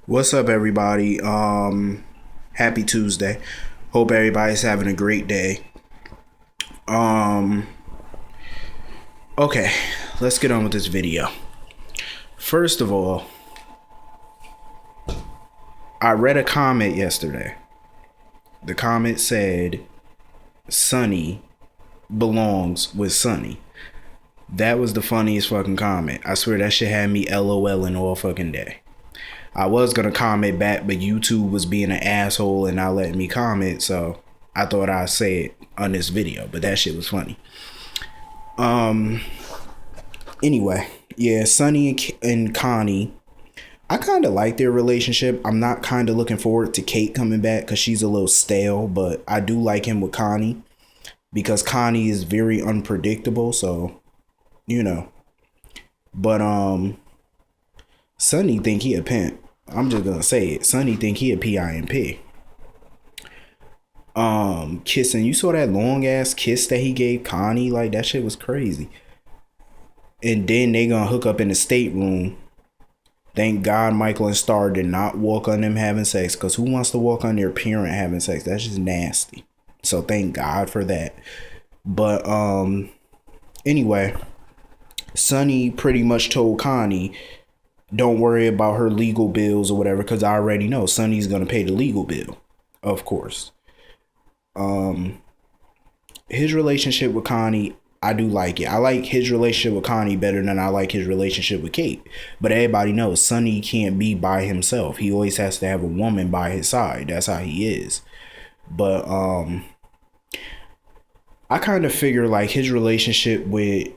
What's up, everybody? Happy Tuesday. Hope everybody's having a great day. Um, okay, let's get on with this video. First of all, I read a comment yesterday. The comment said, "Sonny belongs with Sonny." That was the funniest fucking comment. I swear that shit had me LOLing all fucking day. I was gonna comment back, but YouTube was being an asshole and not letting me comment, so I thought I'd say it on this video. But that shit was funny. Anyway, yeah, Sonny and Connie. I kind of like their relationship. I'm not kind of looking forward to Kate coming back because she's a little stale, but I do like him with Connie because Connie is very unpredictable. So, you know, but Sonny think he a pimp. I'm just gonna say it. Sonny think he a PIMP. Kissing. You saw that long ass kiss that he gave Connie? Like, that shit was crazy. And then they gonna hook up in the stateroom. Thank God Michael and Starr did not walk on them having sex. Because who wants to walk on their parent having sex? That's just nasty. So thank God for that. But anyway, Sonny pretty much told Connie, don't worry about her legal bills or whatever, because I already know Sonny's gonna pay the legal bill, of course. His relationship with Connie, I do like it. I like his relationship with Connie better than I like his relationship with Kate. But everybody knows Sonny can't be by himself. He always has to have a woman by his side. That's how he is. But I kind of figure like his relationship with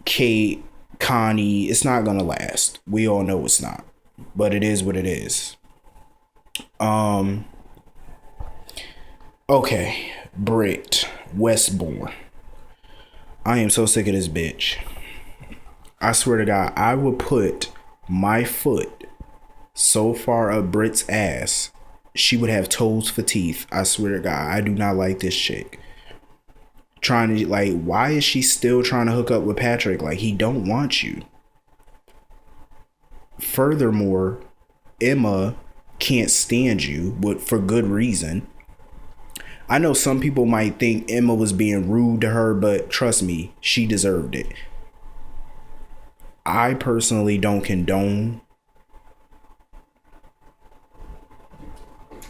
Kate, Connie, it's not gonna last. We all know it's not. But it is what it is. Okay. BRITT, Westbourne. I am so sick of this bitch. I swear to God, I would put my foot so far up BRITT's ass, she would have toes for teeth. I swear to God, I do not like this chick. Trying to, like, why is she still trying to hook up with Patrick? Like, he don't want you. Furthermore, Emma can't stand you, but for good reason. I know some people might think Emma was being rude to her, but trust me, she deserved it. I personally don't condone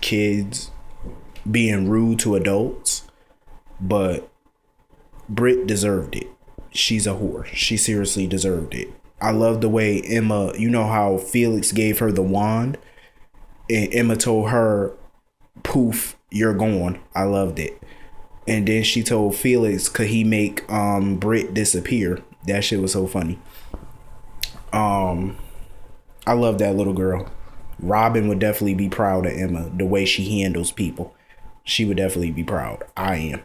kids being rude to adults, but BRITT deserved it. She's a whore. She seriously deserved it. I love the way Emma, you know how Felix gave her the wand and Emma told her, poof, you're gone. I loved it. And then she told Felix, could he make BRITT disappear? That shit was so funny. I love that little girl. Robin would definitely be proud of Emma, the way she handles people. She would definitely be proud. I am.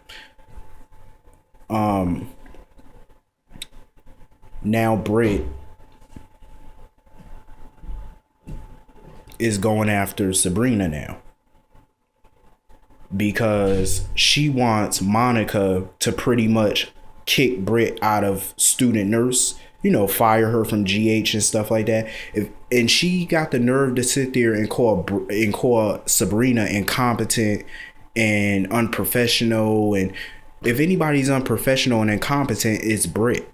Now BRITT is going after Sabrina now, because she wants Monica to pretty much kick BRITT out of student nurse, you know, fire her from GH and stuff like that. And she got the nerve to sit there and call Sabrina incompetent and unprofessional. And if anybody's unprofessional and incompetent, it's BRITT.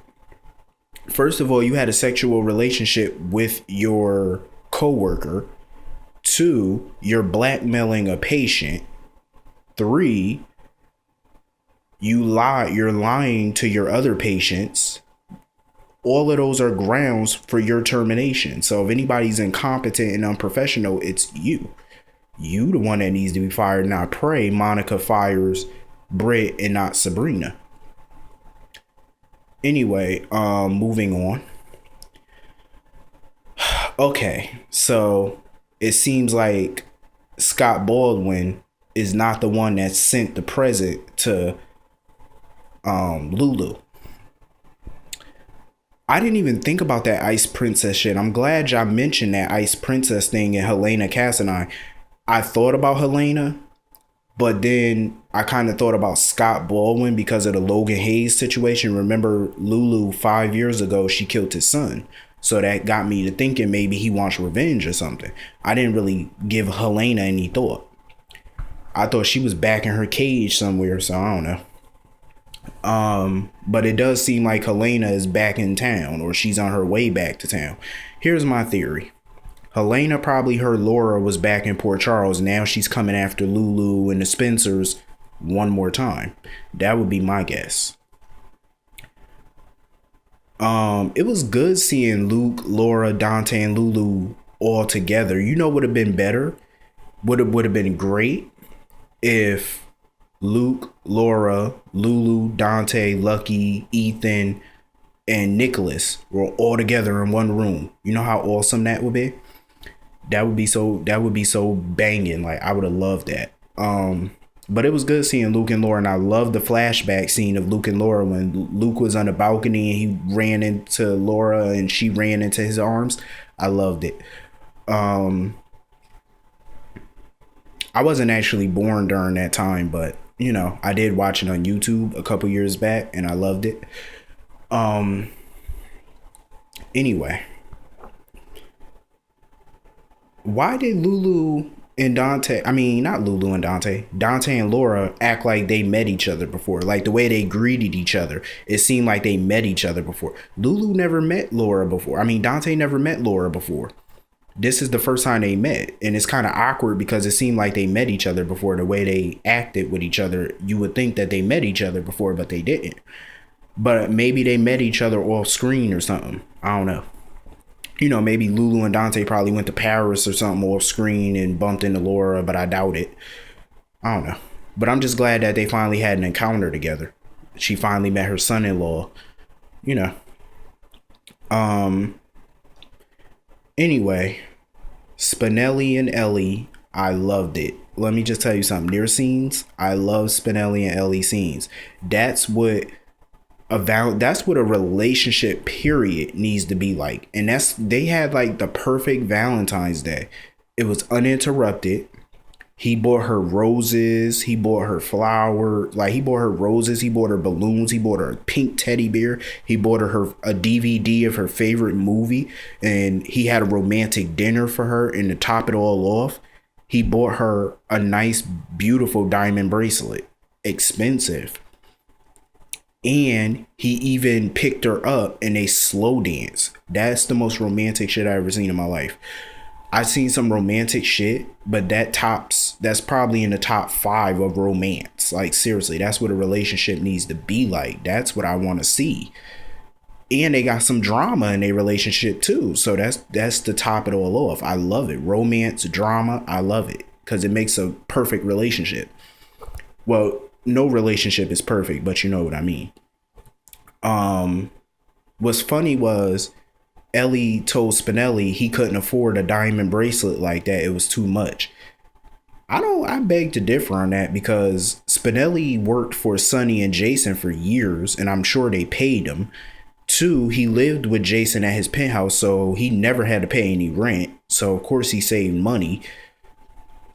First of all, you had a sexual relationship with your coworker. 2, you're blackmailing a patient. 3, you're lying to your other patients. All of those are grounds for your termination. So if anybody's incompetent and unprofessional, it's you. You the one that needs to be fired. And I pray Monica fires BRITT and not Sabrina. Anyway, moving on. Okay, so it seems like Scott Baldwin is not the one that sent the present to Lulu. I didn't even think about that Ice Princess shit. I'm glad y'all mentioned that Ice Princess thing and Helena Cassadine. I thought about Helena, but then I kind of thought about Scott Baldwin because of the Logan Hayes situation. Remember Lulu 5 years ago, she killed his son. So that got me to thinking maybe he wants revenge or something. I didn't really give Helena any thought. I thought she was back in her cage somewhere, so I don't know. But it does seem like Helena is back in town, or she's on her way back to town. Here's my theory. Helena probably heard Laura was back in Port Charles. Now she's coming after Lulu and the Spencers one more time. That would be my guess. It was good seeing Luke, Laura, Dante, and Lulu all together. You know, would have been better. Would have been great if Luke, Laura, Lulu, Dante, Lucky, Ethan, and Nicholas were all together in one room. You know how awesome that would be? That would be so banging. Like, I would have loved that. But it was good seeing Luke and Laura, and I love the flashback scene of Luke and Laura when Luke was on the balcony and he ran into Laura and she ran into his arms. I loved it. I wasn't actually born during that time, but you know, I did watch it on YouTube a couple years back and I loved it. Anyway, why did Lulu and Dante, I mean, not Lulu and Dante and Laura act like they met each other before? Like the way they greeted each other, it seemed like they met each other before. Lulu never met Laura before. I mean, Dante never met Laura before. This is the first time they met, and it's kind of awkward because it seemed like they met each other before. The way they acted with each other, you would think that they met each other before, but they didn't. But maybe they met each other off screen or something. I don't know. You know, maybe Lulu and Dante probably went to Paris or something off screen and bumped into Laura, but I doubt it. I don't know. But I'm just glad that they finally had an encounter together. She finally met her son-in-law, you know. Anyway, Spinelli and Ellie, I loved it. Let me just tell you something. Their scenes, I love Spinelli and Ellie scenes. That's what a relationship period needs to be like. And they had like the perfect Valentine's Day. It was uninterrupted. He bought her roses. He bought her flowers. Like, he bought her roses. He bought her balloons. He bought her a pink teddy bear. He bought her a DVD of her favorite movie. And he had a romantic dinner for her. And to top it all off, he bought her a nice, beautiful diamond bracelet. Expensive. And he even picked her up and they slow dance. That's the most romantic shit I've ever seen in my life. I've seen some romantic shit, but that's probably in the top 5 of romance. Like, seriously, that's what a relationship needs to be like. That's what I want to see. And they got some drama in their relationship too. So that's the top it all off. I love it. Romance, drama, I love it. Because it makes a perfect relationship. Well, no relationship is perfect, but you know what I mean. What's funny was Ellie told Spinelli he couldn't afford a diamond bracelet like that. It was too much. I beg to differ on that, because Spinelli worked for Sonny and Jason for years, and I'm sure they paid him. 2, he lived with Jason at his penthouse, so he never had to pay any rent. So of course he saved money.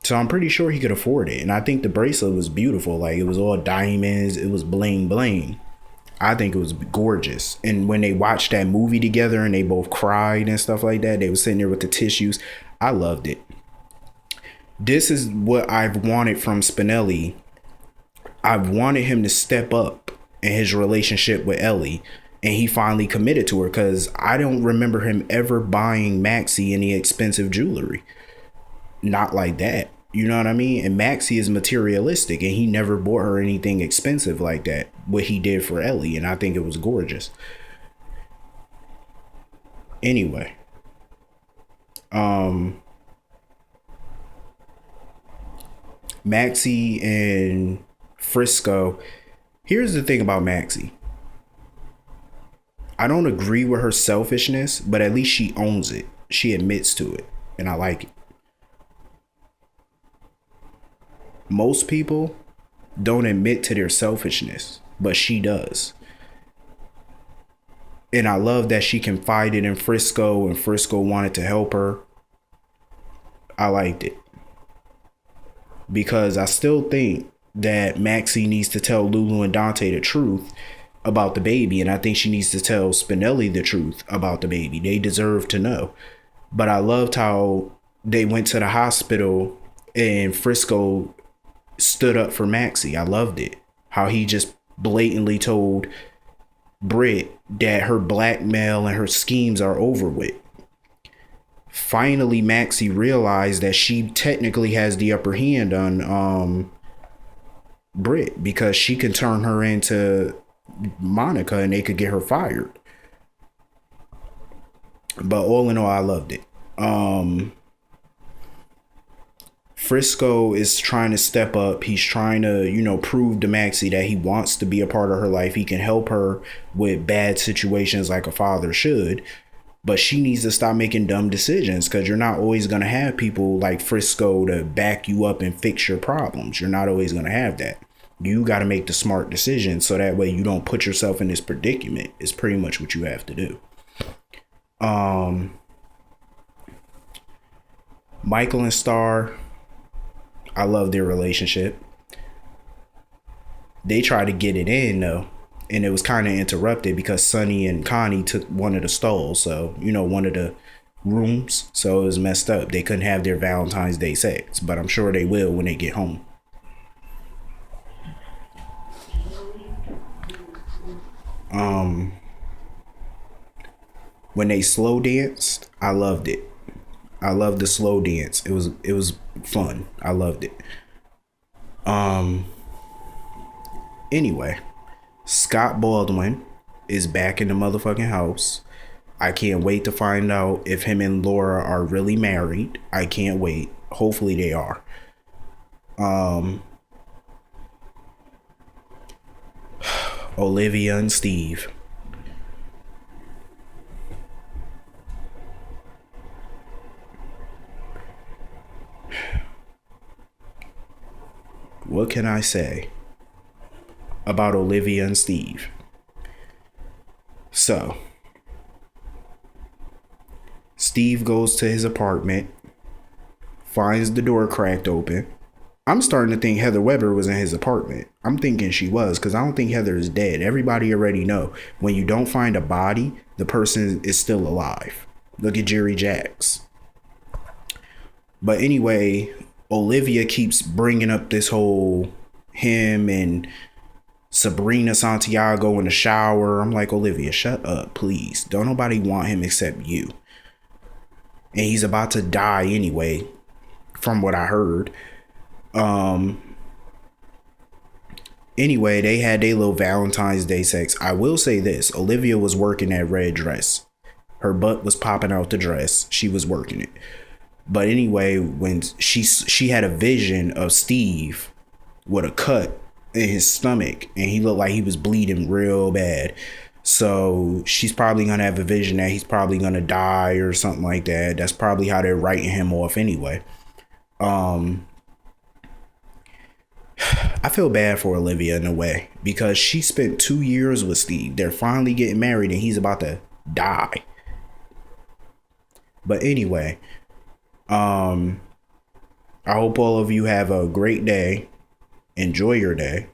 So I'm pretty sure he could afford it. And I think the bracelet was beautiful. Like, it was all diamonds. It was bling bling. I think it was gorgeous. And when they watched that movie together and they both cried and stuff like that, they were sitting there with the tissues. I loved it. This is what I've wanted from Spinelli. I've wanted him to step up in his relationship with Ellie. And he finally committed to her, because I don't remember him ever buying Maxie any expensive jewelry. Not like that. You know what I mean? And Maxie is materialistic, and he never bought her anything expensive like that, what he did for Ellie, and I think it was gorgeous. Anyway, Maxie and Frisco. Here's the thing about Maxie. I don't agree with her selfishness, but at least she owns it. She admits to it, and I like it. Most people don't admit to their selfishness, but she does. And I love that she confided in Frisco, and Frisco wanted to help her. I liked it. Because I still think that Maxie needs to tell Lulu and Dante the truth, about the baby, and I think she needs to tell Spinelli the truth about the baby. They deserve to know. But I loved how they went to the hospital and Frisco stood up for Maxie. I loved it. How he just blatantly told Britt that her blackmail and her schemes are over with. Finally, Maxie realized that she technically has the upper hand on Britt, because she can turn her into Monica and they could get her fired. But all in all, I loved it. Frisco is trying to step up. He's trying to, prove to Maxie that he wants to be a part of her life. He can help her with bad situations like a father should. But she needs to stop making dumb decisions, because you're not always going to have people like Frisco to back you up and fix your problems. You're not always going to have that. You got to make the smart decisions so that way you don't put yourself in this predicament. It's pretty much what you have to do. Michael and STARR, I love their relationship. They tried to get it in though, and it was kind of interrupted because Sonny and Connie took one of the stalls, so one of the rooms, so it was messed up. They couldn't have their Valentine's Day sex, but I'm sure they will when they get home. When they slow danced, I loved it. I loved the slow dance. It was fun. I loved it. Anyway, Scott Baldwin is back in the motherfucking house. I can't wait to find out if him and Laura are really married. I can't wait. Hopefully they are. Olivia and Steve. What can I say about Olivia and Steve? So, Steve goes to his apartment, finds the door cracked open. I'm starting to think Heather Weber was in his apartment. I'm thinking she was, because I don't think Heather is dead. Everybody already know when you don't find a body, the person is still alive. Look at Jerry Jacks. But anyway, Olivia keeps bringing up this whole him and Sabrina Santiago in the shower. I'm like, Olivia, shut up, please. Don't nobody want him except you. And he's about to die anyway, from what I heard. Anyway, they had their little Valentine's Day sex. I will say this. Olivia was working that red dress. Her butt was popping out the dress. She was working it. But anyway, when she had a vision of Steve with a cut in his stomach, and he looked like he was bleeding real bad. So she's probably going to have a vision that he's probably going to die or something like that. That's probably how they're writing him off anyway. I feel bad for Olivia in a way, because she spent 2 years with Steve. They're finally getting married and he's about to die. But anyway, I hope all of you have a great day. Enjoy your day.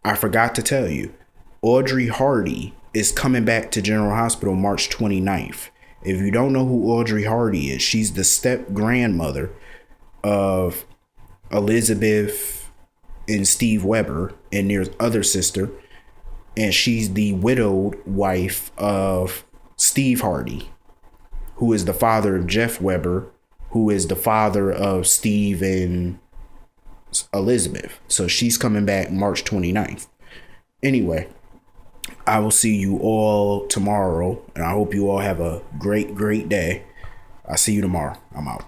I forgot to tell you, Audrey Hardy is coming back to General Hospital March 29th. If you don't know who Audrey Hardy is, she's the step grandmother of Elizabeth and Steve Weber and their other sister. And she's the widowed wife of Steve Hardy, who is the father of Jeff Weber, who is the father of Steve and Elizabeth. So she's coming back March 29th. Anyway, I will see you all tomorrow, and I hope you all have a great day. I'll see you tomorrow. I'm out.